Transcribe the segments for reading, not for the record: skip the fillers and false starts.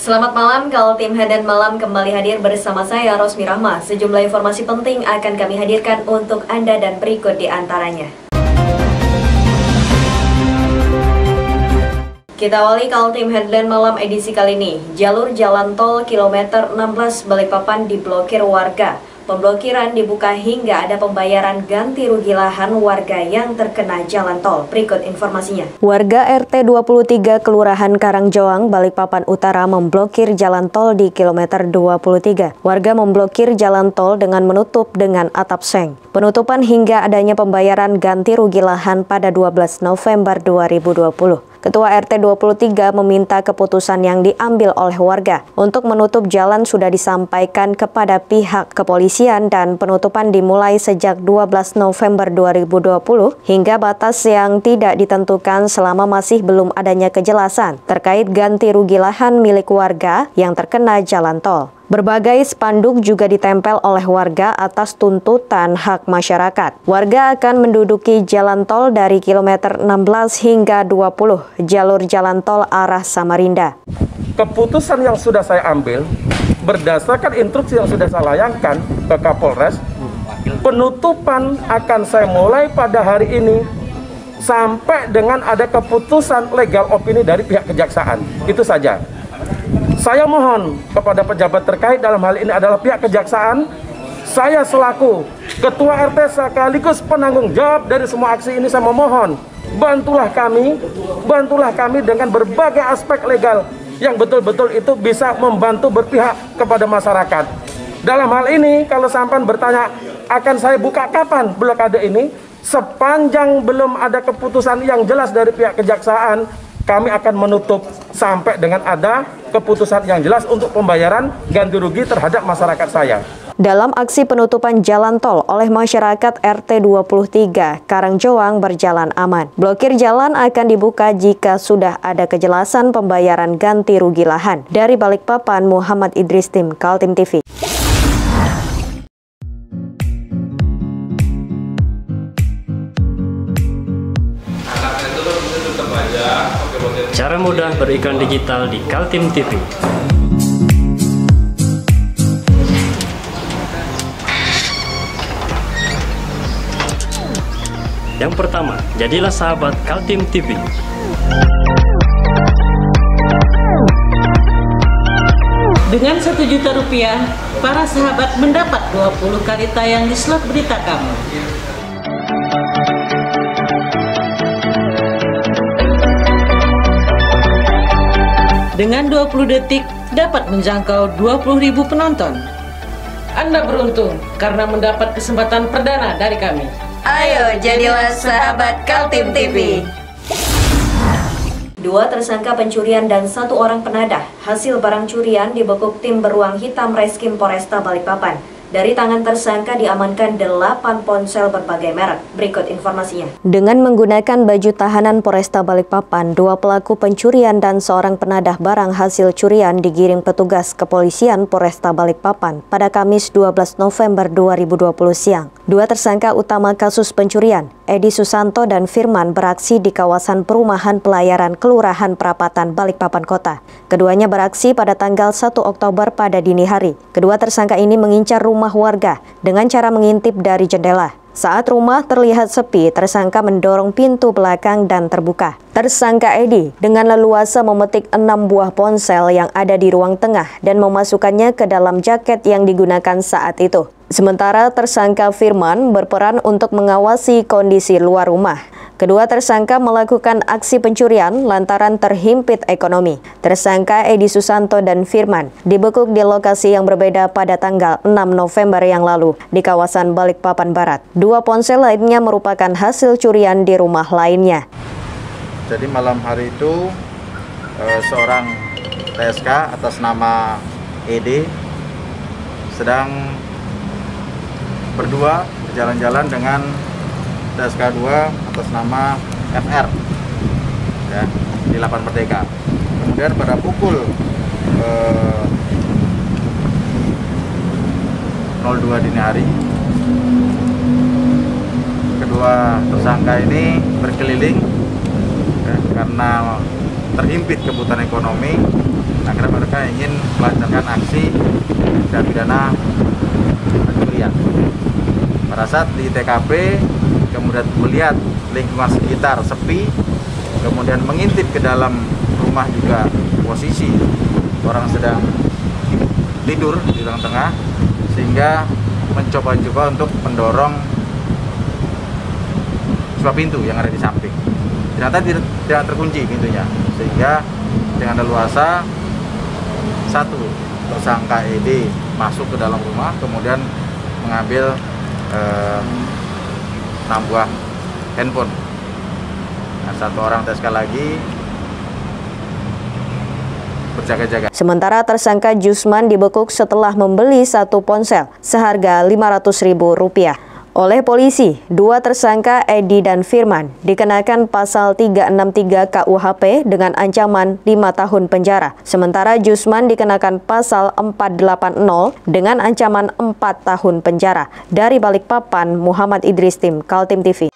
Selamat malam, Kaltim Headline Malam kembali hadir bersama saya, Rosmi Rahma. Sejumlah informasi penting akan kami hadirkan untuk Anda dan berikut di antaranya. Kita awali Kaltim Headline Malam edisi kali ini. Jalur jalan tol kilometer 16 Balikpapan diblokir warga. Pemblokiran dibuka hingga ada pembayaran ganti rugi lahan warga yang terkena jalan tol. Berikut informasinya. Warga RT 23 Kelurahan Karangjoang, Balikpapan Utara memblokir jalan tol di kilometer 23. Warga memblokir jalan tol dengan menutup dengan atap seng. Penutupan hingga adanya pembayaran ganti rugi lahan pada 12 November 2020. Ketua RT 23 meminta keputusan yang diambil oleh warga untuk menutup jalan sudah disampaikan kepada pihak kepolisian dan penutupan dimulai sejak 12 November 2020 hingga batas yang tidak ditentukan selama masih belum adanya kejelasan terkait ganti rugi lahan milik warga yang terkena jalan tol. Berbagai spanduk juga ditempel oleh warga atas tuntutan hak masyarakat. Warga akan menduduki jalan tol dari kilometer 16 hingga 20 jalur jalan tol arah Samarinda. Keputusan yang sudah saya ambil berdasarkan instruksi yang sudah saya layangkan ke Kapolres, penutupan akan saya mulai pada hari ini sampai dengan ada keputusan legal opini dari pihak kejaksaan. Itu saja. Saya mohon kepada pejabat terkait, dalam hal ini adalah pihak kejaksaan, saya selaku Ketua RT sekaligus penanggung jawab dari semua aksi ini, saya memohon bantulah kami dengan berbagai aspek legal yang betul-betul itu bisa membantu berpihak kepada masyarakat. Dalam hal ini kalau sampan bertanya akan saya buka kapan blokade ini, sepanjang belum ada keputusan yang jelas dari pihak kejaksaan, kami akan menutup sampai dengan ada keputusan yang jelas untuk pembayaran ganti rugi terhadap masyarakat saya. Dalam aksi penutupan jalan tol oleh masyarakat RT 23, Karangjoang berjalan aman. Blokir jalan akan dibuka jika sudah ada kejelasan pembayaran ganti rugi lahan. Dari Balikpapan, Muhammad Idris, tim Kaltim TV. Cara mudah beriklan digital di Kaltim TV. Yang pertama, jadilah sahabat Kaltim TV. Dengan Rp1.000.000, para sahabat mendapat 20 kali tayang di slot berita kamu. Dengan 20 detik dapat menjangkau 20.000 penonton. Anda beruntung karena mendapat kesempatan perdana dari kami. Ayo jadilah sahabat Kaltim TV. 2 tersangka pencurian dan 1 orang penadah hasil barang curian dibekuk tim beruang hitam Reskrim Polresta Balikpapan. Dari tangan tersangka diamankan 8 ponsel berbagai merek. Berikut informasinya. Dengan menggunakan baju tahanan Polresta Balikpapan, 2 pelaku pencurian dan 1 penadah barang hasil curian digiring petugas kepolisian Polresta Balikpapan pada Kamis 12 November 2020 siang. 2 tersangka utama kasus pencurian, Edi Susanto dan Firman, beraksi di kawasan perumahan pelayaran Kelurahan Perapatan Balikpapan Kota. Keduanya beraksi pada tanggal 1 Oktober pada dini hari. Kedua tersangka ini mengincar rumah warga dengan cara mengintip dari jendela. Saat rumah terlihat sepi, tersangka mendorong pintu belakang dan terbuka. Tersangka Edi dengan leluasa memetik 6 buah ponsel yang ada di ruang tengah dan memasukkannya ke dalam jaket yang digunakan saat itu. Sementara tersangka Firman berperan untuk mengawasi kondisi luar rumah. Kedua tersangka melakukan aksi pencurian lantaran terhimpit ekonomi. Tersangka Edi Susanto dan Firman dibekuk di lokasi yang berbeda pada tanggal 6 November yang lalu di kawasan Balikpapan Barat. 2 ponsel lainnya merupakan hasil curian di rumah lainnya. Jadi malam hari itu seorang TSK atas nama ED sedang berdua berjalan-jalan dengan TSK 2 atas nama FR ya, di Lapan Merdeka. Kemudian pada pukul 02 dini hari, kedua tersangka ini berkeliling ya, karena terhimpit kebutuhan ekonomi. Akhirnya mereka ingin melancarkan aksi dan pidana pencurian. Pada saat di TKP, kemudian melihat lingkungan sekitar sepi, kemudian mengintip ke dalam rumah juga posisi orang sedang tidur di tengah-tengah, sehingga mencoba untuk mendorong sebuah pintu yang ada di samping. Ternyata tidak terkunci pintunya, sehingga dengan leluasa satu tersangka ED masuk ke dalam rumah, kemudian mengambil 6 buah handphone. Nah, satu orang TSK lagi berjaga-jaga. Sementara tersangka Jusman dibekuk setelah membeli 1 ponsel seharga Rp500.000. Oleh polisi, 2 tersangka Edi dan Firman dikenakan pasal 363 KUHP dengan ancaman 5 tahun penjara. Sementara Jusman dikenakan pasal 480 dengan ancaman 4 tahun penjara. Dari Balikpapan, Muhammad Idris, tim Kaltim TV.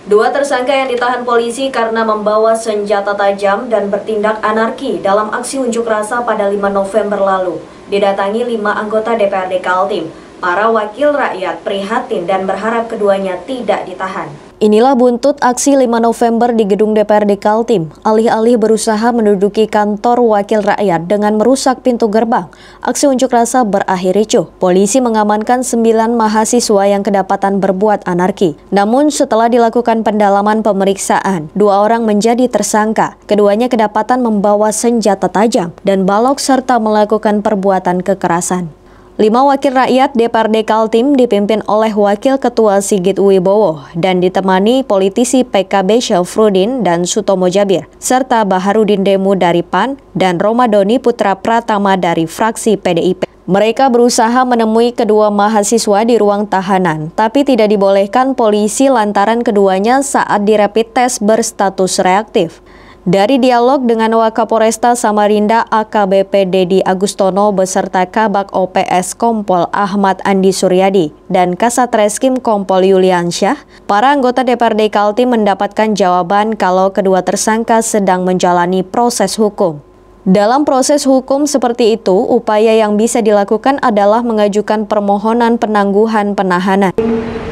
Dua tersangka yang ditahan polisi karena membawa senjata tajam dan bertindak anarki dalam aksi unjuk rasa pada 5 November lalu. Didatangi 5 anggota DPRD Kaltim, para wakil rakyat prihatin dan berharap keduanya tidak ditahan. Inilah buntut aksi 5 November di gedung DPRD Kaltim. Alih-alih berusaha menduduki kantor wakil rakyat dengan merusak pintu gerbang, aksi unjuk rasa berakhir ricuh. Polisi mengamankan 9 mahasiswa yang kedapatan berbuat anarki. Namun setelah dilakukan pendalaman pemeriksaan, 2 orang menjadi tersangka. Keduanya kedapatan membawa senjata tajam dan balok serta melakukan perbuatan kekerasan. 5 wakil rakyat DPRD Kaltim dipimpin oleh Wakil Ketua Sigit Wibowo dan ditemani politisi PKB Syafruddin dan Sutomo Jabir, serta Baharudin Demu dari PAN dan Romadoni Putra Pratama dari fraksi PDIP. Mereka berusaha menemui kedua mahasiswa di ruang tahanan, tapi tidak dibolehkan polisi lantaran keduanya saat di rapid test berstatus reaktif. Dari dialog dengan Wakapolresta Samarinda AKBP Dedi Agustono beserta Kabak OPS Kompol Ahmad Andi Suryadi dan Kasat Reskrim Kompol Yuliansyah, para anggota DPRD Kaltim mendapatkan jawaban kalau kedua tersangka sedang menjalani proses hukum. Dalam proses hukum seperti itu, upaya yang bisa dilakukan adalah mengajukan permohonan penangguhan penahanan.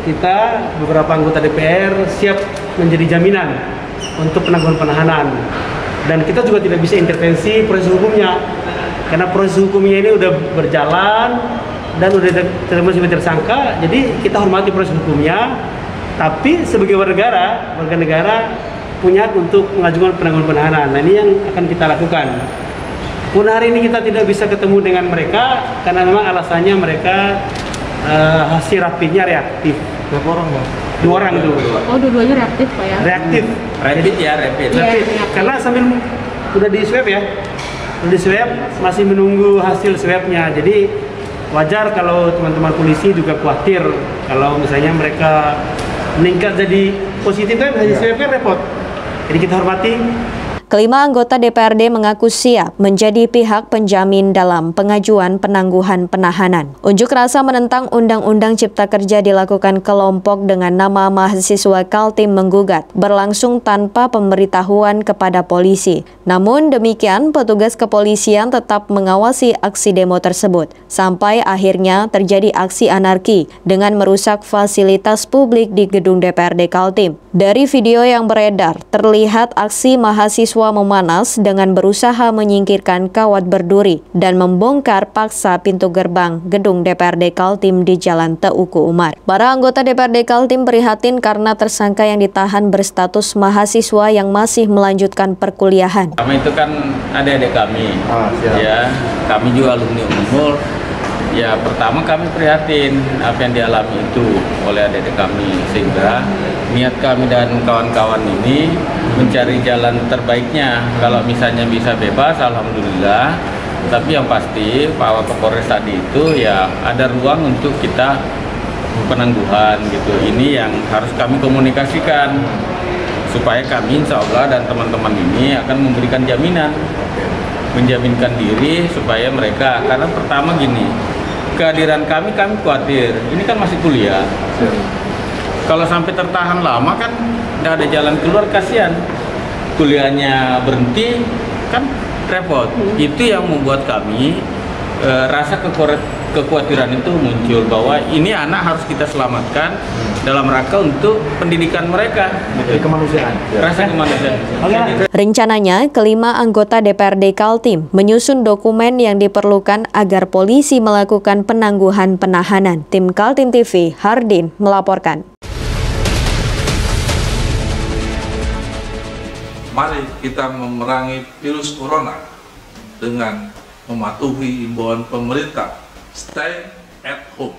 Kita beberapa anggota DPR siap menjadi jaminan untuk penangguhan penahanan, dan kita juga tidak bisa intervensi proses hukumnya karena proses hukumnya ini udah berjalan dan udah terima sebagai tersangka. Jadi kita hormati proses hukumnya, tapi sebagai warga negara punya hak untuk mengajukan penangguhan penahanan. Nah, ini yang akan kita lakukan. Pun hari ini kita tidak bisa ketemu dengan mereka karena memang alasannya mereka hasil rapidnya reaktif. Berapa orang, Bang? 2 orang itu. Oh, dua-duanya reaktif, Pak ya? Reaktif. Rapid ya, rapid. Rapid. Karena sambil udah di swab ya, udah di swab, masih menunggu hasil swabnya. Jadi wajar kalau teman-teman polisi juga khawatir kalau misalnya mereka meningkat jadi positif kan hasil swabnya repot. Jadi kita hormati. Kelima anggota DPRD mengaku siap menjadi pihak penjamin dalam pengajuan penangguhan penahanan. Unjuk rasa menentang Undang-Undang Cipta Kerja dilakukan kelompok dengan nama mahasiswa Kaltim menggugat, berlangsung tanpa pemberitahuan kepada polisi. Namun demikian, petugas kepolisian tetap mengawasi aksi demo tersebut, sampai akhirnya terjadi aksi anarki dengan merusak fasilitas publik di gedung DPRD Kaltim. Dari video yang beredar, terlihat aksi mahasiswa memanas dengan berusaha menyingkirkan kawat berduri dan membongkar paksa pintu gerbang gedung DPRD Kaltim di Jalan Teuku Umar. Para anggota DPRD Kaltim prihatin karena tersangka yang ditahan berstatus mahasiswa yang masih melanjutkan perkuliahan. Kami itu kan adik-adik kami, ya, kami juga alumni Unmul. Ya, pertama kami prihatin apa yang dialami itu oleh adik-adik kami, sehingga niat kami dan kawan-kawan ini mencari jalan terbaiknya. Kalau misalnya bisa bebas, alhamdulillah. Tapi yang pasti Pak Kapolres tadi itu ya ada ruang untuk kita penangguhan gitu. Ini yang harus kami komunikasikan supaya kami insya Allah dan teman-teman ini akan memberikan jaminan, menjaminkan diri supaya mereka, karena pertama gini, kehadiran kami khawatir, ini kan masih kuliah. Kalau sampai tertahan lama kan nggak ada jalan keluar, kasihan. Kuliahnya berhenti kan repot. Itu yang membuat kami rasa kekhawatiran itu muncul bahwa ini anak harus kita selamatkan dalam rangka untuk pendidikan mereka. Kemanusiaan. Rasa kemanusiaan. Rencananya, kelima anggota DPRD Kaltim menyusun dokumen yang diperlukan agar polisi melakukan penangguhan penahanan. Tim Kaltim TV, Hardin melaporkan. Mari kita memerangi virus corona dengan mematuhi imbauan pemerintah. Stay at home.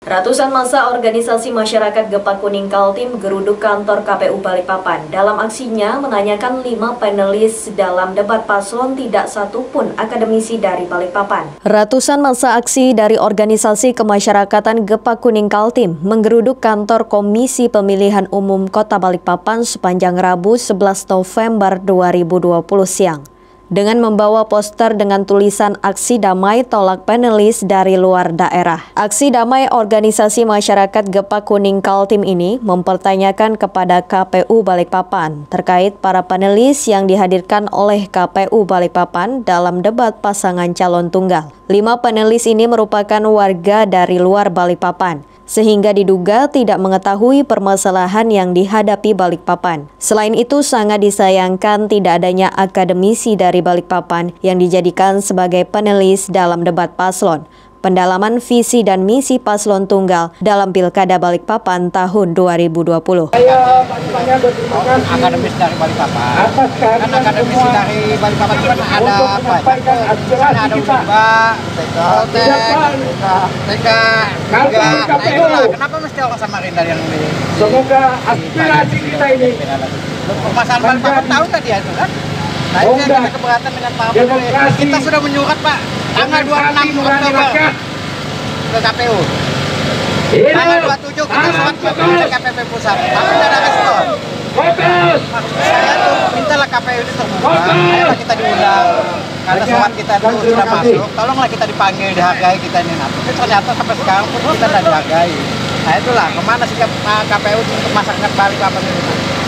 Ratusan massa organisasi masyarakat Gepak Kuning Kaltim geruduk kantor KPU Balikpapan. Dalam aksinya menanyakan 5 panelis dalam debat paslon, tidak satupun akademisi dari Balikpapan. Ratusan massa aksi dari organisasi kemasyarakatan Gepak Kuning Kaltim menggeruduk kantor Komisi Pemilihan Umum Kota Balikpapan sepanjang Rabu 11 November 2020 siang. Dengan membawa poster dengan tulisan aksi damai tolak panelis dari luar daerah. Aksi damai organisasi masyarakat Gepak Kuning Kaltim ini mempertanyakan kepada KPU Balikpapan terkait para panelis yang dihadirkan oleh KPU Balikpapan dalam debat pasangan calon tunggal. 5 panelis ini merupakan warga dari luar Balikpapan, sehingga diduga tidak mengetahui permasalahan yang dihadapi Balikpapan. Selain itu, sangat disayangkan tidak adanya akademisi dari Balikpapan yang dijadikan sebagai panelis dalam debat paslon. Pendalaman visi dan misi paslon tunggal dalam Pilkada Balikpapan tahun 2020. Akademis dari Balikpapan. Kan akademis dari Balikpapan kan ada apa? Kan ada UNBA, TK, itulah. Kenapa mesti orang Samarinda yang di? Semoga aspirasi kita ini. Permasalahan Balikpapan tahu nggak dia itu kan? Nah, ini kita keberatan dengan Pak Menteri. Kita sudah menyurat Pak tanggal 26 Oktober ke KPU. Tanggal 27 kita surat ke KPP Pusat, tapi tidak ada respon. Saya tuh mintalah KPU ini terbuka, ayolah kita diundang. Karena surat kita itu sudah masuk, tolonglah kita dipanggil, dihargai kita ini. Nah, tapi ternyata sampai sekarang pun kita tidak dihargai. Nah itulah, kemana sikap KPU untuk masyarakat Balikpapan ini?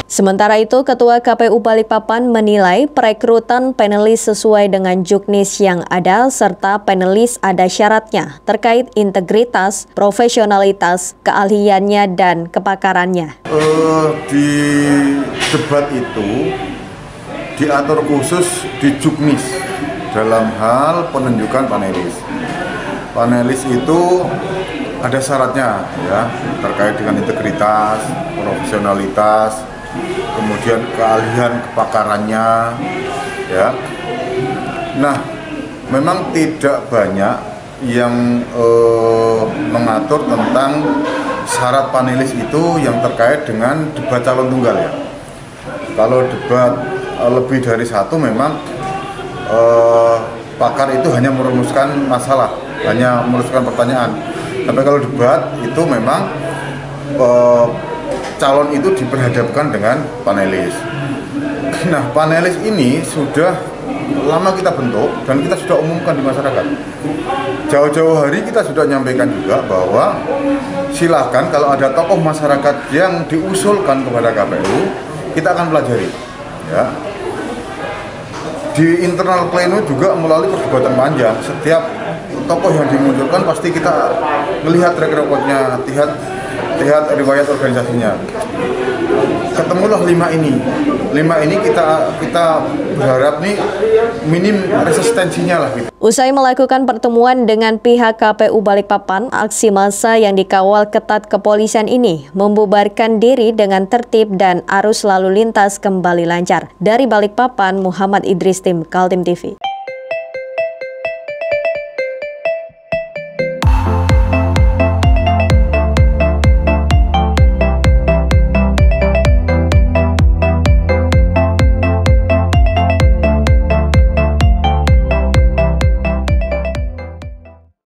Sementara itu, Ketua KPU Balikpapan menilai perekrutan panelis sesuai dengan juknis yang ada serta panelis ada syaratnya terkait integritas, profesionalitas, keahliannya, dan kepakarannya. Di debat itu diatur khusus di juknis dalam hal penunjukan panelis. Panelis itu ada syaratnya ya, terkait dengan integritas, profesionalitas, kemudian keahlian kepakarannya ya. Nah, memang tidak banyak yang mengatur tentang syarat panelis itu yang terkait dengan debat calon tunggal ya. Kalau debat lebih dari satu memang pakar itu hanya merumuskan masalah, hanya merumuskan pertanyaan. Tapi kalau debat itu memang calon itu diperhadapkan dengan panelis. Nah, panelis ini sudah lama kita bentuk dan kita sudah umumkan di masyarakat. Jauh-jauh hari kita sudah nyampaikan juga bahwa silakan kalau ada tokoh masyarakat yang diusulkan kepada KPU, kita akan pelajari. Ya. Di internal pleno juga melalui perdebatan panjang, setiap tokoh yang dimunculkan pasti kita melihat track recordnya, lihat riwayat organisasinya. Ketemulah 5 ini. 5 ini kita berharap nih minim resistensinya lah gitu. Usai melakukan pertemuan dengan pihak KPU Balikpapan, aksi massa yang dikawal ketat kepolisian ini membubarkan diri dengan tertib dan arus lalu lintas kembali lancar. Dari Balikpapan, Muhammad Idris, tim Kaltim TV.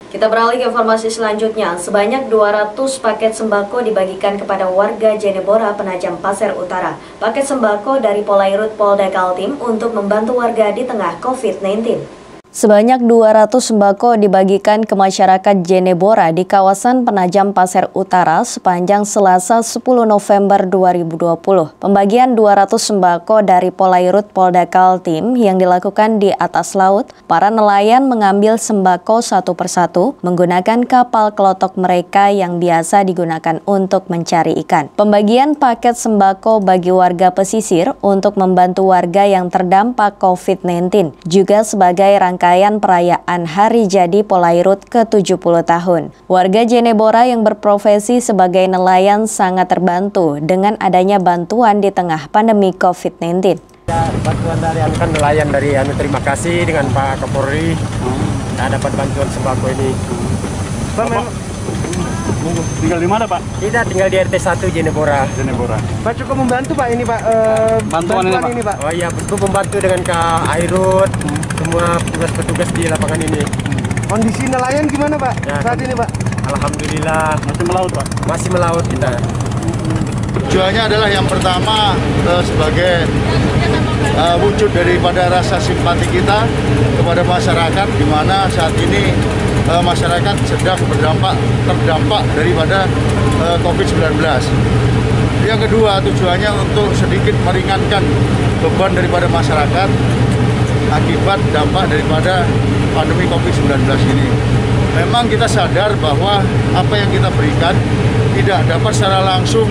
Kita beralih ke informasi selanjutnya. Sebanyak 200 paket sembako dibagikan kepada warga Jenebora, Penajam Pasir Utara. Paket sembako dari Polairut Polda Kaltim untuk membantu warga di tengah COVID-19. Sebanyak 200 sembako dibagikan ke masyarakat Jenebora di kawasan Penajam Pasir Utara sepanjang Selasa 10 November 2020. Pembagian 200 sembako dari Polairut Polda Kaltim yang dilakukan di atas laut. Para nelayan mengambil sembako satu persatu menggunakan kapal kelotok mereka yang biasa digunakan untuk mencari ikan. Pembagian paket sembako bagi warga pesisir untuk membantu warga yang terdampak COVID-19 juga sebagai rangkaian perayaan Hari Jadi Polairut ke-70 tahun. Warga Jenebora yang berprofesi sebagai nelayan sangat terbantu dengan adanya bantuan di tengah pandemi COVID-19. Bantuan dari kan nelayan dari terima kasih dengan Pak Kapolri. Dapat bantuan sembako ini. Pak, tinggal di mana, Pak? Kita tinggal di RT 1 Jenebora. Pak, cukup membantu Pak ini, Pak. Bantuan ini, Pak. Oh iya, betul, membantu dengan Kak Airut, semua petugas-petugas di lapangan ini. Kondisi nelayan gimana, Pak? Ya, saat ini, Pak? Alhamdulillah masih melaut, Pak. Masih melaut kita. Tujuannya adalah yang pertama sebagai wujud daripada rasa simpati kita kepada masyarakat, di mana saat ini masyarakat sedang terdampak daripada COVID-19. Yang kedua, tujuannya untuk sedikit meringankan beban daripada masyarakat akibat dampak daripada pandemi COVID-19 ini. Memang kita sadar bahwa apa yang kita berikan tidak dapat secara langsung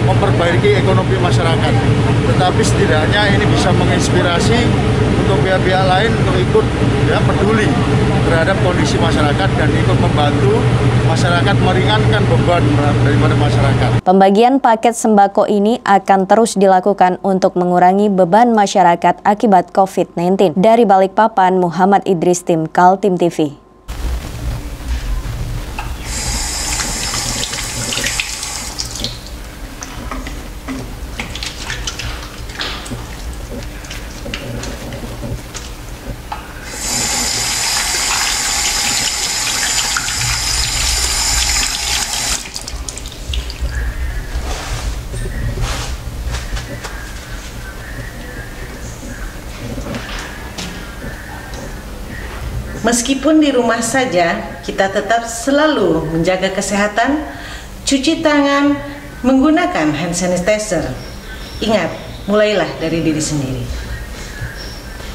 memperbaiki ekonomi masyarakat, tetapi setidaknya ini bisa menginspirasi untuk pihak-pihak lain untuk ikut peduli terhadap kondisi masyarakat dan ikut membantu masyarakat meringankan beban daripada masyarakat. Pembagian paket sembako ini akan terus dilakukan untuk mengurangi beban masyarakat akibat COVID-19. Dari Balikpapan, Muhammad Idris, tim Kaltim TV. Meskipun di rumah saja, kita tetap selalu menjaga kesehatan, cuci tangan, menggunakan hand sanitizer. Ingat, mulailah dari diri sendiri.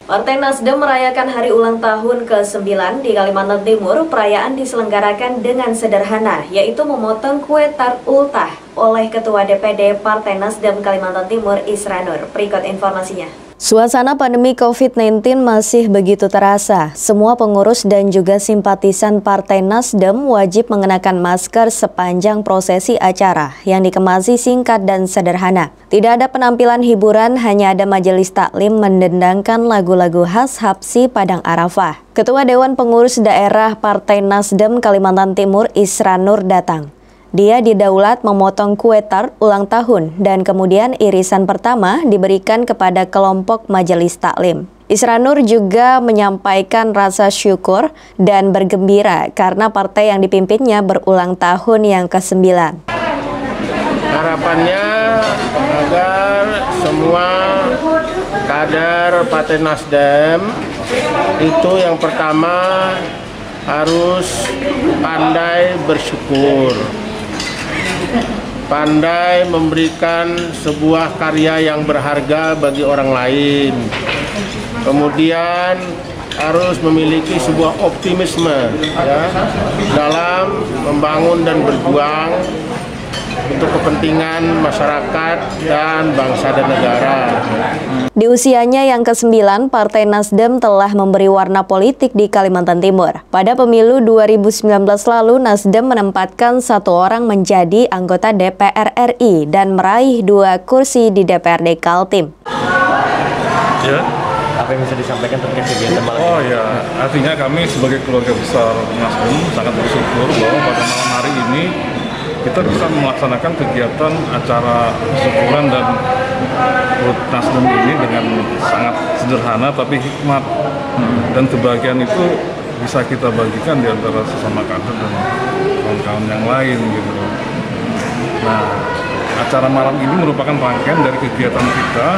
Partai Nasdem merayakan hari ulang tahun ke-9 di Kalimantan Timur. Perayaan diselenggarakan dengan sederhana, yaitu memotong kue tart ultah oleh Ketua DPD Partai Nasdem Kalimantan Timur, Isranur. Berikut informasinya. Suasana pandemi COVID-19 masih begitu terasa. Semua pengurus dan juga simpatisan Partai Nasdem wajib mengenakan masker sepanjang prosesi acara yang dikemasi singkat dan sederhana. Tidak ada penampilan hiburan, hanya ada majelis taklim mendendangkan lagu-lagu khas Habsi Padang Arafah. Ketua Dewan Pengurus Daerah Partai Nasdem Kalimantan Timur, Isranur, datang. Dia didaulat memotong kue tart ulang tahun dan kemudian irisan pertama diberikan kepada kelompok majelis taklim. Isranur juga menyampaikan rasa syukur dan bergembira karena partai yang dipimpinnya berulang tahun yang ke-9. Harapannya agar semua kader Partai Nasdem itu yang pertama harus pandai bersyukur, pandai memberikan sebuah karya yang berharga bagi orang lain. Kemudian harus memiliki sebuah optimisme ya, dalam membangun dan berjuang untuk kepentingan masyarakat dan bangsa dan negara. Di usianya yang ke-9, Partai Nasdem telah memberi warna politik di Kalimantan Timur. Pada pemilu 2019 lalu, Nasdem menempatkan 1 orang menjadi anggota DPR RI dan meraih 2 kursi di DPRD Kaltim. Ya. Apa yang bisa disampaikan terkait kegiatan malam ini? Oh ya, artinya kami sebagai keluarga besar Nasdem sangat bersyukur bahwa pada malam hari ini kita bisa melaksanakan kegiatan acara syukuran dan HUT Nasdem ini dengan sangat sederhana tapi hikmat, dan kebahagiaan itu bisa kita bagikan di antara sesama kader dan kawan-kawan yang lain gitu. Nah, acara malam ini merupakan rangkaian dari kegiatan kita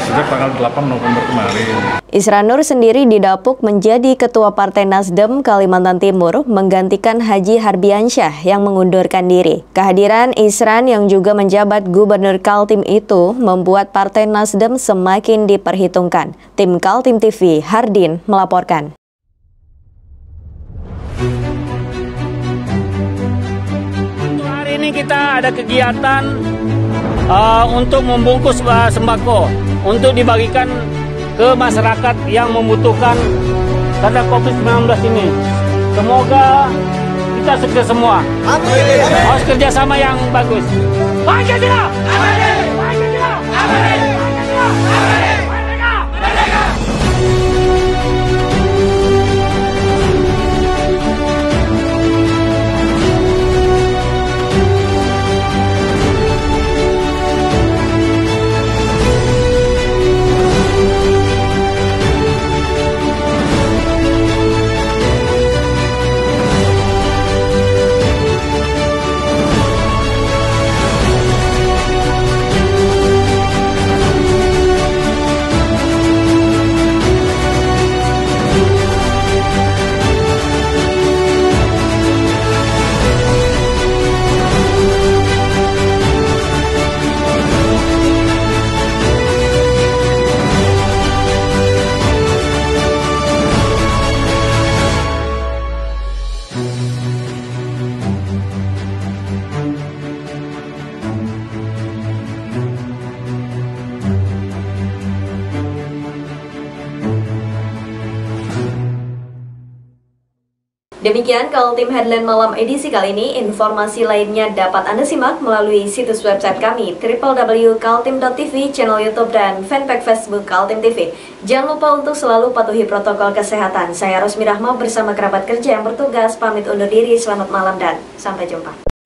sejak tanggal 8 November kemarin. Isra Nur sendiri didapuk menjadi Ketua Partai Nasdem Kalimantan Timur menggantikan Haji Harbiansyah yang mengundurkan diri. Kehadiran Isran yang juga menjabat Gubernur Kaltim itu membuat Partai Nasdem semakin diperhitungkan. Tim Kaltim TV, Hardin melaporkan. Hari ini kita ada kegiatan untuk membungkus sembako untuk dibagikan ke masyarakat yang membutuhkan karena COVID-19 ini. Semoga kita sukses semua. Harus kerjasama yang bagus. Pancasila! Pancasila! Demikian Kaltim Headline Malam edisi kali ini. Informasi lainnya dapat Anda simak melalui situs website kami www.kaltim.tv, channel YouTube dan fanpage Facebook Kaltim TV. Jangan lupa untuk selalu patuhi protokol kesehatan. Saya Rosmi Rahma bersama kerabat kerja yang bertugas pamit undur diri. Selamat malam dan sampai jumpa.